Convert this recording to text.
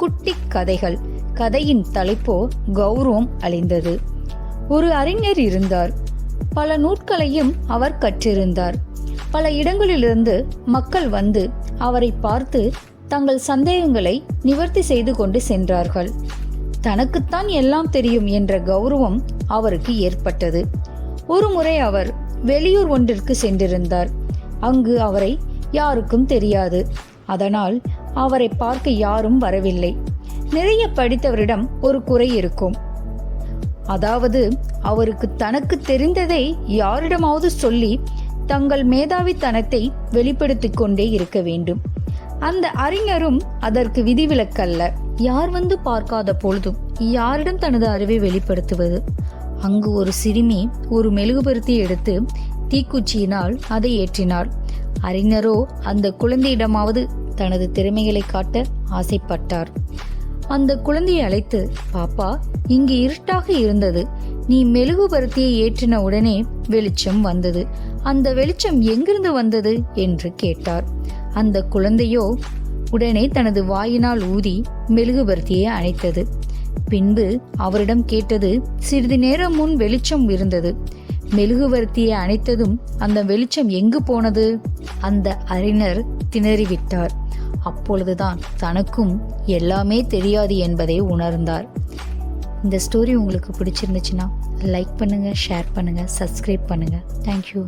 குட்டி கதைகள். கதையின் தலைப்போ கௌரவம் அழிந்தது. ஒரு அறிஞர் இருந்தார். பல நூட்களையும் அவர் கற்றிருந்தார். பல இடங்களிலிருந்து மக்கள் வந்து அவரை பார்த்து தங்கள் சந்தேகங்களை நிவர்த்தி செய்து கொண்டு சென்றார்கள். தனக்குத்தான் எல்லாம் தெரியும் என்ற கௌரவம் அவருக்கு ஏற்பட்டது. ஒரு முறை அவர் வெளியூர் ஒன்றிற்கு சென்றிருந்தார். அங்கு அவரை யாருக்கும் தெரியாது. அதனால் அவரை பார்க்க யாரும் வரவில்லை. நிறைய படித்தவரிடம் ஒரு குறை இருக்கும். அதாவது அவருக்கு தனக்கு தெரிந்ததை யாரிடமாவது சொல்லி தங்கள் மேதாவித்தனத்தை வெளிப்படுத்திக் கொண்டே இருக்க வேண்டும். அந்த அறிஞரும் அதற்கு விதிவிலக்கல்ல. யார் வந்து பார்க்காத பொழுதும் யாரிடம் தனது அறிவை வெளிப்படுத்துவது? அங்கு ஒரு சிறுமி ஒரு மெழுகுபருத்தி எடுத்து தீக்குச்சியினால் அதை ஏற்றினார். அறிஞரோ அந்த குழந்தையிடமாவது தனது திறமைகளை காட்ட ஆசைப்பட்டார். அந்த குழந்தையை அழைத்து, பாப்பா, இங்கு இருட்டாக இருந்தது. நீ மெழுகுபருத்தியை ஏற்றின உடனே வெளிச்சம் வந்தது. அந்த வெளிச்சம் எங்கிருந்து வந்தது என்று கேட்டார். அந்த குழந்தையோ உடனே தனது வாயினால் ஊதி மெழுகுபருத்தியை அணைத்தது. பின்பு அவரிடம் கேட்டது, சிறிது நேரம் முன் வெளிச்சம் இருந்தது. மெழுகுவர்த்தியை அணைத்ததும் அந்த வெளிச்சம் எங்கு போனது? அந்த அறிஞர் திணறிவிட்டார். அப்பொழுதுதான் தனக்கும் எல்லாமே தெரியாது என்பதை உணர்ந்தார். இந்த ஸ்டோரி உங்களுக்கு பிடிச்சிருந்துச்சுன்னா லைக் பண்ணுங்க, ஷேர் பண்ணுங்க, சப்ஸ்கிரைப் பண்ணுங்க. தேங்க்யூ.